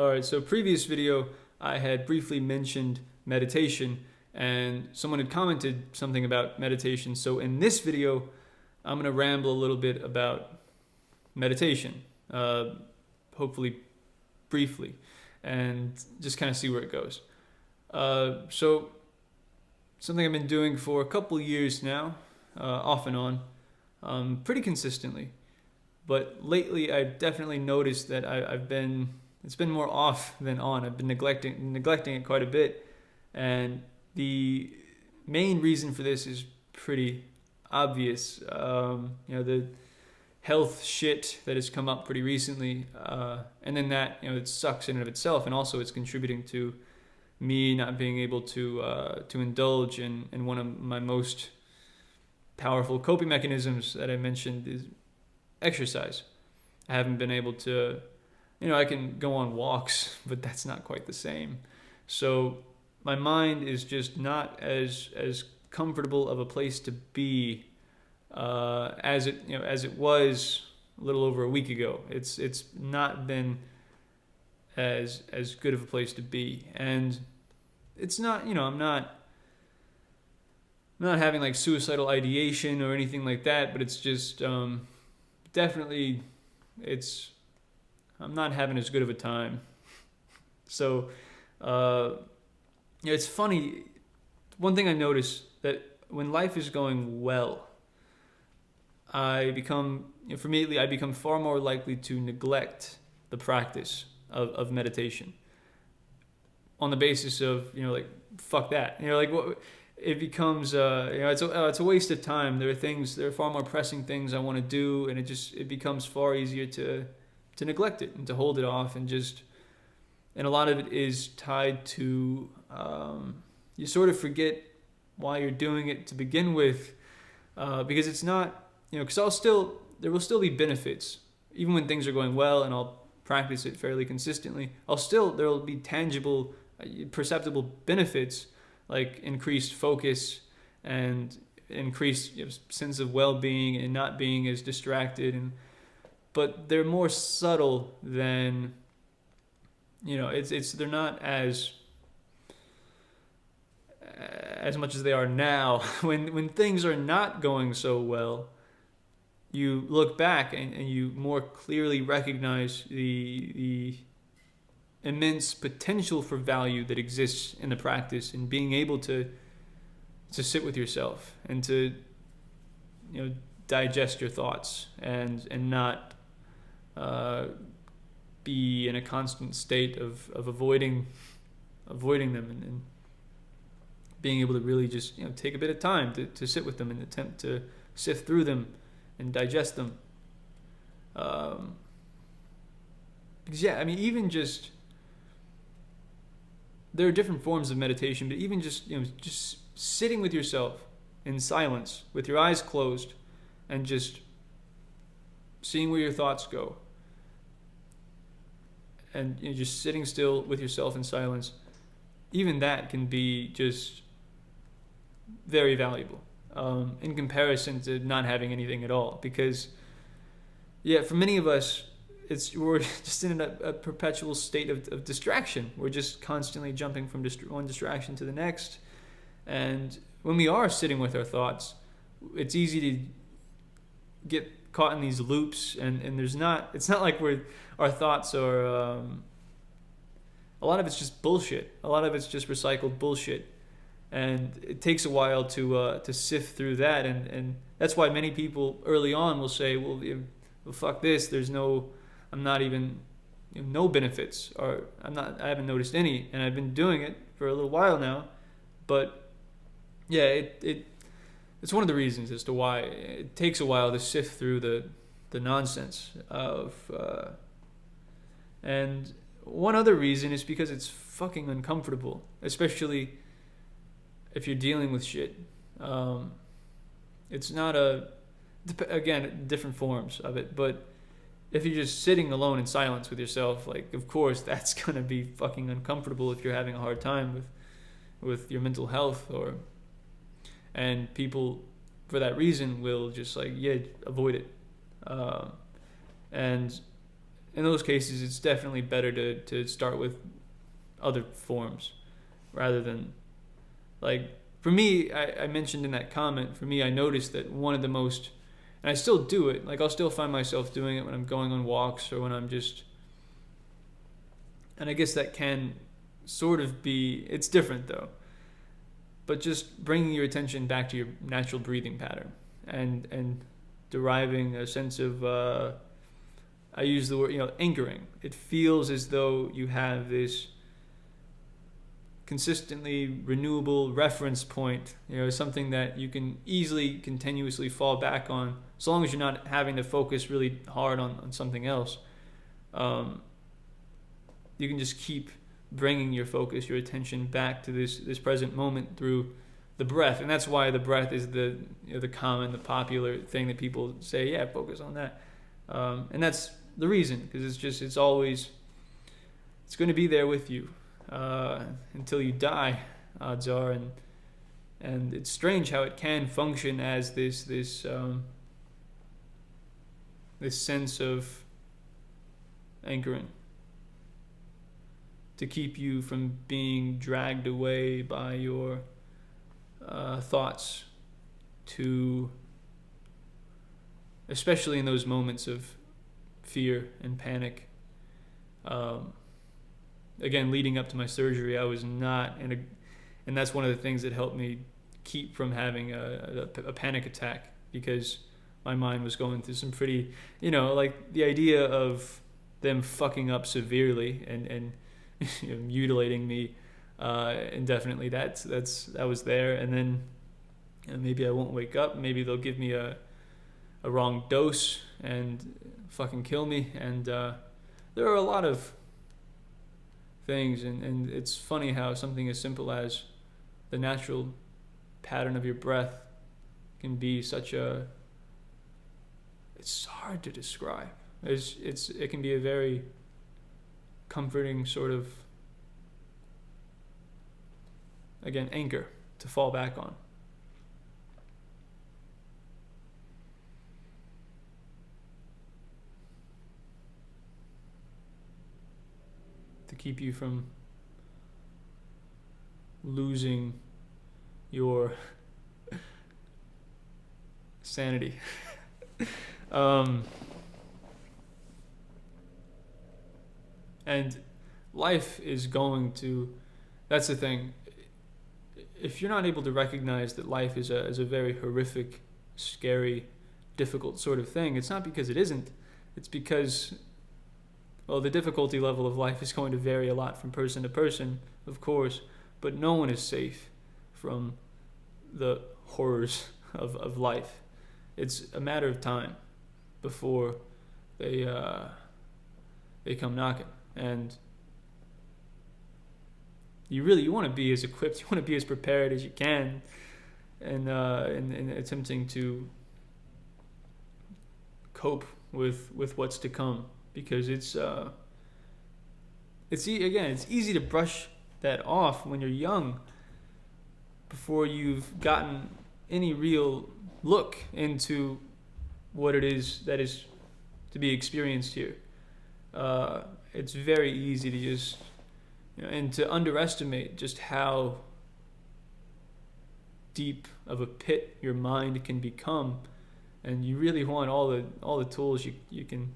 Alright, so previous video I had briefly mentioned meditation and someone had commented something about meditation. So in this video, I'm going to ramble a little bit about meditation, hopefully briefly, and just kind of see where it goes. So something I've been doing for a couple years now, off and on, pretty consistently. But lately I've definitely noticed that it's been more off than on. I've been neglecting it quite a bit, and the main reason for this is pretty obvious. The health shit that has come up pretty recently, and then that it sucks in and of itself, and also it's contributing to me not being able to indulge in one of my most powerful coping mechanisms that I mentioned is exercise. I haven't been able to. I can go on walks, but that's not quite the same. So my mind is just not as comfortable of a place to be as it was a little over a week ago. It's not been as good of a place to be, and it's not. I'm not having like suicidal ideation or anything like that, but it's just definitely I'm not having as good of a time. So, it's funny. One thing I noticed that when life is going well, I become far more likely to neglect the practice of meditation on the basis of, fuck that. What it becomes, it's a waste of time. There are far more pressing things I want to do, and it becomes far easier to neglect it and to hold it off, and a lot of it is tied to you sort of forget why you're doing it to begin with, because it's not, because there will still be benefits even when things are going well, and I'll practice it fairly consistently. There will be tangible, perceptible benefits like increased focus and increased sense of well-being and not being as distracted, but they're more subtle than, they're not as much as they are now. When things are not going so well, you look back and you more clearly recognize the immense potential for value that exists in the practice, and being able to sit with yourself and to digest your thoughts and not be in a constant state of avoiding them, and being able to really just take a bit of time to sit with them and attempt to sift through them and digest them. Because even just, there are different forms of meditation, but even just sitting with yourself in silence with your eyes closed and just seeing where your thoughts go, and just sitting still with yourself in silence, even that can be just very valuable in comparison to not having anything at all. Because for many of us, we're just in a perpetual state of distraction. We're just constantly jumping from one distraction to the next, and when we are sitting with our thoughts, it's easy to get caught in these loops, and it's not like our thoughts are a lot of it's just bullshit. A lot of it's just recycled bullshit, and it takes a while to sift through that, and that's why many people early on will say, well fuck this, I'm not even no benefits, or I haven't noticed any, and I've been doing it for a little while now. But it's one of the reasons as to why it takes a while to sift through the nonsense of, and one other reason is because it's fucking uncomfortable, especially if you're dealing with shit. It's not again, different forms of it, but if you're just sitting alone in silence with yourself, like, of course that's gonna be fucking uncomfortable if you're having a hard time with your mental health, and people for that reason will just avoid it, and in those cases, it's definitely better to start with other forms rather than, like, for me, I mentioned in that comment, for me, I noticed that one of the most, and I still do it, like, I'll still find myself doing it when I'm going on walks or when I'm just, and I guess that can sort of be, it's different though, but just bringing your attention back to your natural breathing pattern and deriving a sense of, I use the word, anchoring. It feels as though you have this consistently renewable reference point, something that you can easily continuously fall back on, as long as you're not having to focus really hard on something else. You can just keep bringing your focus, your attention back to this present moment through the breath. And that's why the breath is the common, the popular thing that people say, yeah, focus on that. And that's the reason, because it's always, it's going to be there with you until you die, odds are. And it's strange how it can function as this sense of anchoring, to keep you from being dragged away by your thoughts, to, especially in those moments of fear and panic. Again, leading up to my surgery, I was not and that's one of the things that helped me keep from having a panic attack, because my mind was going through some pretty, like the idea of them fucking up severely and mutilating me indefinitely. That was there, and then maybe I won't wake up. Maybe they'll give me a wrong dose and fucking kill me. And there are a lot of things, and it's funny how something as simple as the natural pattern of your breath can be such a, it's hard to describe. It can be a very comforting sort of, again, anchor to fall back on. To keep you from losing your sanity. And life is going to, that's the thing. If you're not able to recognize that life is a very horrific, scary, difficult sort of thing, it's not because it isn't. It's because, well, the difficulty level of life is going to vary a lot from person to person, of course, but no one is safe from the horrors of life. It's a matter of time before they come knocking. And you want to be as equipped, you want to be as prepared as you can, and in attempting to cope with what's to come, because it's easy to brush that off when you're young, before you've gotten any real look into what it is that is to be experienced here. It's very easy to just, and to underestimate just how deep of a pit your mind can become, and you really want all the tools you can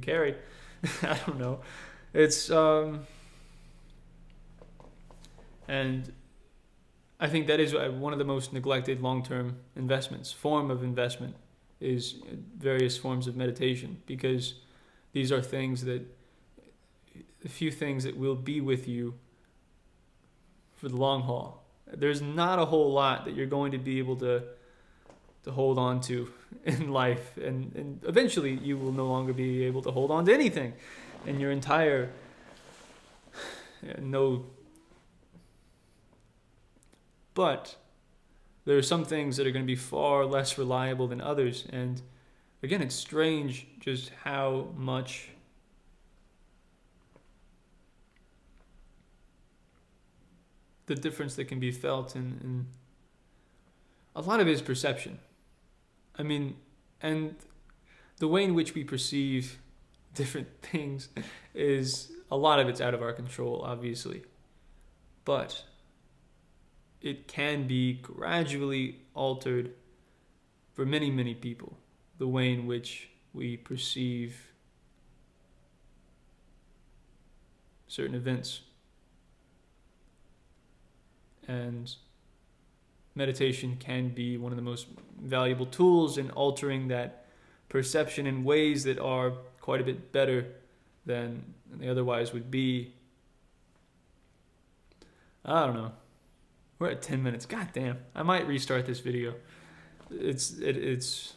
carry. I don't know. It's and I think that is one of the most neglected long-term form of investment, is various forms of meditation, because these are a few things that will be with you for the long haul. There's not a whole lot that you're going to be able to hold on to in life, and eventually you will no longer be able to hold on to anything in your entire but there are some things that are going to be far less reliable than others. And again, it's strange just how much the difference that can be felt in a lot of it is perception. I mean, and the way in which we perceive different things is a lot of it's out of our control, obviously. But it can be gradually altered for many, many people, the way in which we perceive certain events. And meditation can be one of the most valuable tools in altering that perception in ways that are quite a bit better than they otherwise would be. I don't know. We're at 10 minutes. God damn. I might restart this video. It's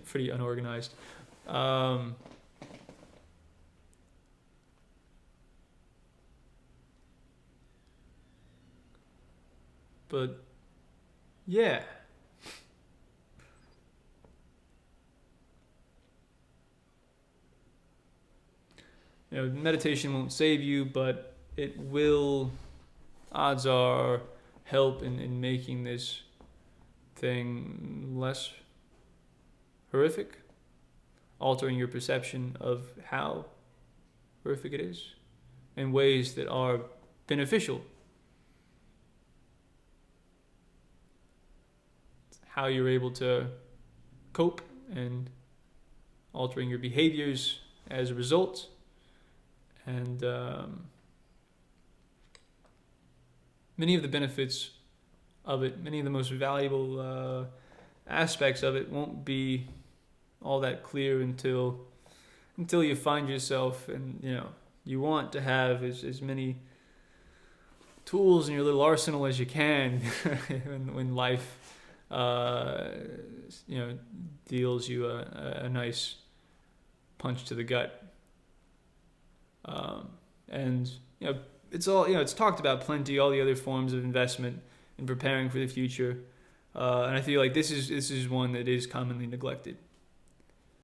pretty unorganized. But yeah. Meditation won't save you, but it will, odds are, help in making this thing less horrific, altering your perception of how horrific it is in ways that are beneficial. How you're able to cope and altering your behaviors as a result. And many of the benefits of it, many of the most valuable aspects of it won't be all that clear until you find yourself, and you want to have as many tools in your little arsenal as you can when life deals you a nice punch to the gut. And it's all, it's talked about plenty, all the other forms of investment in preparing for the future. And I feel like this is one that is commonly neglected.